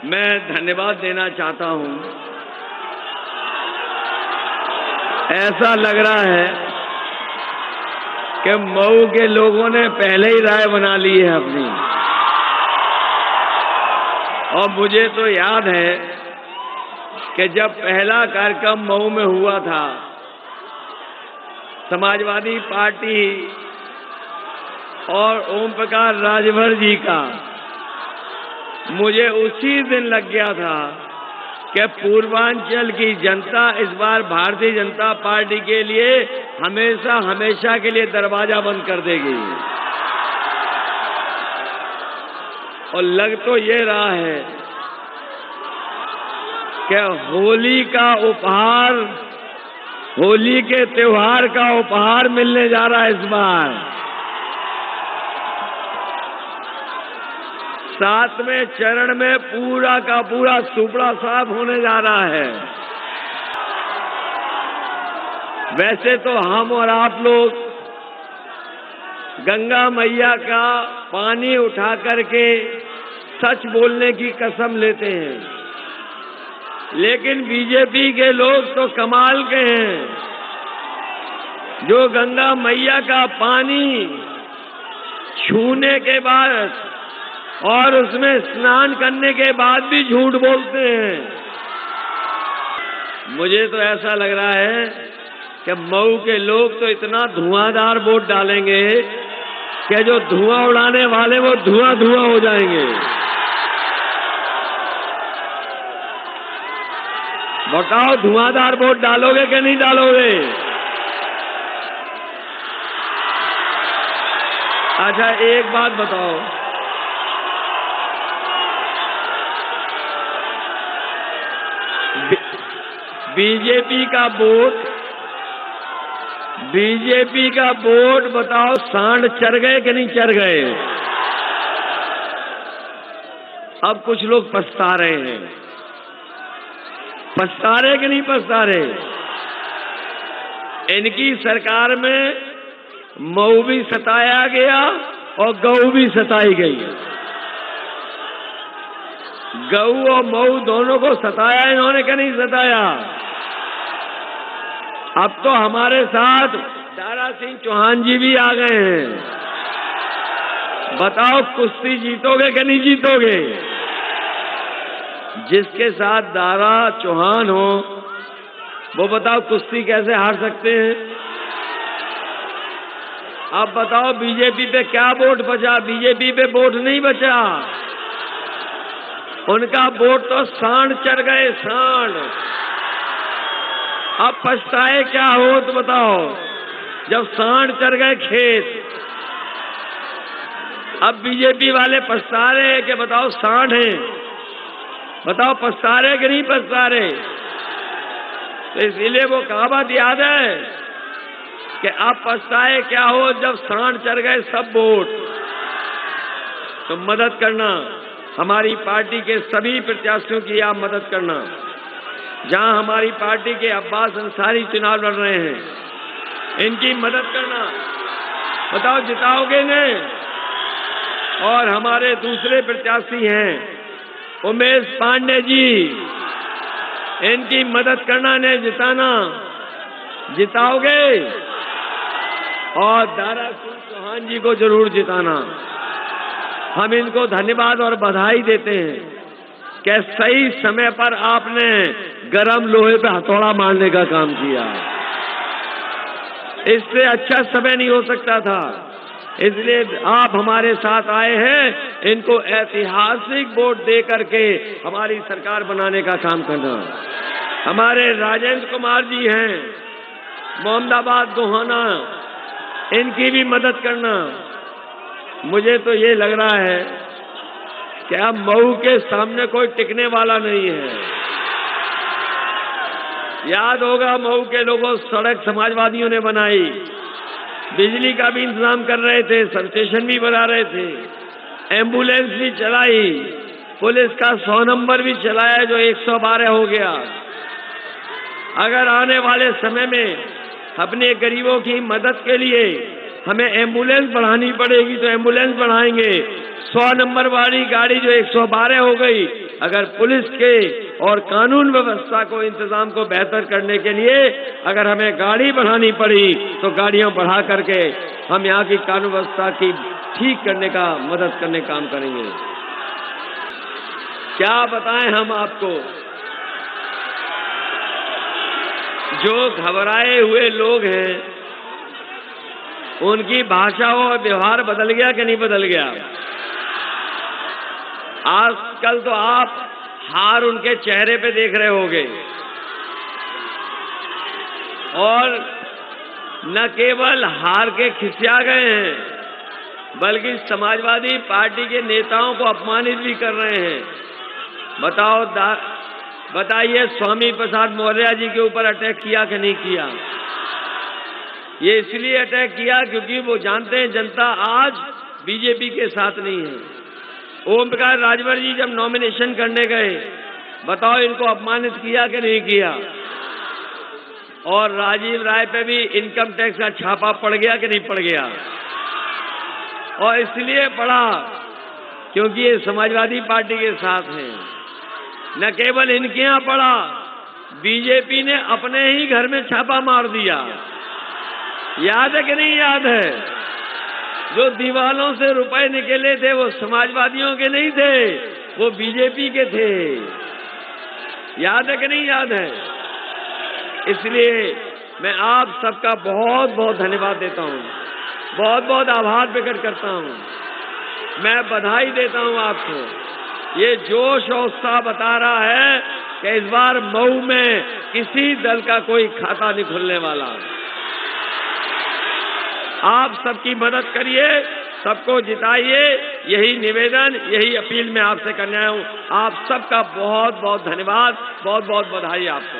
मैं धन्यवाद देना चाहता हूं। ऐसा लग रहा है कि मऊ के लोगों ने पहले ही राय बना ली है अपनी। और मुझे तो याद है कि जब पहला कार्यक्रम मऊ में हुआ था, समाजवादी पार्टी और ओम प्रकाश राजभर जी का, मुझे उसी दिन लग गया था कि पूर्वांचल की जनता इस बार भारतीय जनता पार्टी के लिए हमेशा हमेशा के लिए दरवाजा बंद कर देगी। और लग तो ये रहा है कि होली का उपहार, होली के त्योहार का उपहार मिलने जा रहा है इस बार। 7वें चरण में पूरा का पूरा सुपड़ा साफ होने जा रहा है। वैसे तो हम और आप लोग गंगा मैया का पानी उठा करके सच बोलने की कसम लेते हैं, लेकिन बीजेपी के लोग तो कमाल के हैं, जो गंगा मैया का पानी छूने के बाद और उसमें स्नान करने के बाद भी झूठ बोलते हैं। मुझे तो ऐसा लग रहा है कि मऊ के लोग तो इतना धुआंधार वोट डालेंगे कि जो धुआं उड़ाने वाले वो धुआं धुआं हो जाएंगे। बताओ, धुआंधार वोट डालोगे कि नहीं डालोगे? अच्छा, एक बात बताओ, बीजेपी का वोट बताओ, सांड चढ़ गए कि नहीं चढ़ गए? अब कुछ लोग पछता रहे हैं। पछता रहे कि नहीं पछता रहे? इनकी सरकार में मऊ भी सताया गया और गऊ भी सताई गई। गऊ और मऊ दोनों को सताया इन्होंने कि नहीं सताया? अब तो हमारे साथ दारा सिंह चौहान जी भी आ गए हैं। बताओ, कुश्ती जीतोगे कि नहीं जीतोगे? जिसके साथ दारा चौहान हो वो बताओ कुश्ती कैसे हार सकते हैं? अब बताओ, बीजेपी पे क्या वोट बचा? बीजेपी पे वोट नहीं बचा, उनका वोट तो सांड चढ़ गए, सांड। अब पछताए क्या हो तो बताओ, जब सांड चढ़ गए खेत। अब बीजेपी वाले पछता रहे हैं कि बताओ सांड हैं। बताओ, पछता रहे कि नहीं पछता रहे? तो इसलिए वो कहावत याद है कि अब पछताए क्या हो जब सांड चढ़ गए सब वोट। तो मदद करना, हमारी पार्टी के सभी प्रत्याशियों की आप मदद करना। जहां हमारी पार्टी के अब्बास अंसारी चुनाव लड़ रहे हैं, इनकी मदद करना। बताओ, जिताओगे ने? और हमारे दूसरे प्रत्याशी हैं उमेश पांडे जी, इनकी मदद करना, ने जिताना। जिताओगे? और दारा सिंह चौहान जी को जरूर जिताना। हम इनको धन्यवाद और बधाई देते हैं कि सही समय पर आपने गरम लोहे पे हथौड़ा मारने का काम किया। इससे अच्छा समय नहीं हो सकता था, इसलिए आप हमारे साथ आए हैं। इनको ऐतिहासिक वोट दे करके हमारी सरकार बनाने का काम करना। हमारे राजेंद्र कुमार जी हैं मोहम्मदाबाद गोहाना, इनकी भी मदद करना। मुझे तो ये लग रहा है कि अब मऊ के सामने कोई टिकने वाला नहीं है। याद होगा, मऊ के लोगों, सड़क समाजवादियों ने बनाई, बिजली का भी इंतजाम कर रहे थे, सब स्टेशन भी बना रहे थे, एम्बुलेंस भी चलाई, पुलिस का 100 नंबर भी चलाया जो 112 हो गया। अगर आने वाले समय में अपने गरीबों की मदद के लिए हमें एम्बुलेंस बढ़ानी पड़ेगी तो एम्बुलेंस बढ़ाएंगे। 100 नंबर वाली गाड़ी जो 112 हो गई अगर पुलिस के और कानून व्यवस्था को इंतजाम को बेहतर करने के लिए अगर हमें गाड़ी बढ़ानी पड़ी तो गाड़ियां बढ़ा करके हम यहाँ की कानून व्यवस्था की ठीक करने का मदद करने का काम करेंगे। क्या बताएं हम आपको, जो घबराए हुए लोग हैं उनकी भाषा और व्यवहार बदल गया कि नहीं बदल गया? आजकल तो आप हार उनके चेहरे पे देख रहे होंगे और न केवल हार के खिसिया गए हैं बल्कि समाजवादी पार्टी के नेताओं को अपमानित भी कर रहे हैं। बताइए स्वामी प्रसाद मौर्य जी के ऊपर अटैक किया कि नहीं किया? ये इसलिए अटैक किया क्योंकि वो जानते हैं जनता आज बीजेपी के साथ नहीं है। ओम प्रकाश राजभर जी जब नॉमिनेशन करने गए, बताओ इनको अपमानित किया कि नहीं किया? और राजीव राय पे भी इनकम टैक्स का छापा पड़ गया कि नहीं पड़ गया? और इसलिए पड़ा क्योंकि ये समाजवादी पार्टी के साथ हैं। न केवल इनके यहाँ पड़ा, बीजेपी ने अपने ही घर में छापा मार दिया। याद है कि नहीं याद है? जो दीवालों से रुपए निकले थे वो समाजवादियों के नहीं थे, वो बीजेपी के थे। याद है कि नहीं याद है? इसलिए मैं आप सबका बहुत बहुत धन्यवाद देता हूँ, बहुत बहुत आभार प्रकट करता हूँ। मैं बधाई देता हूँ आपको। ये जोश और उत्साह बता रहा है कि इस बार मऊ में किसी दल का कोई खाता नहीं खुलने वाला। आप सबकी मदद करिए, सबको जिताइए, यही निवेदन, यही अपील मैं आपसे करने आया हूँ। आप सबका बहुत बहुत धन्यवाद, बहुत बहुत बधाई आपको।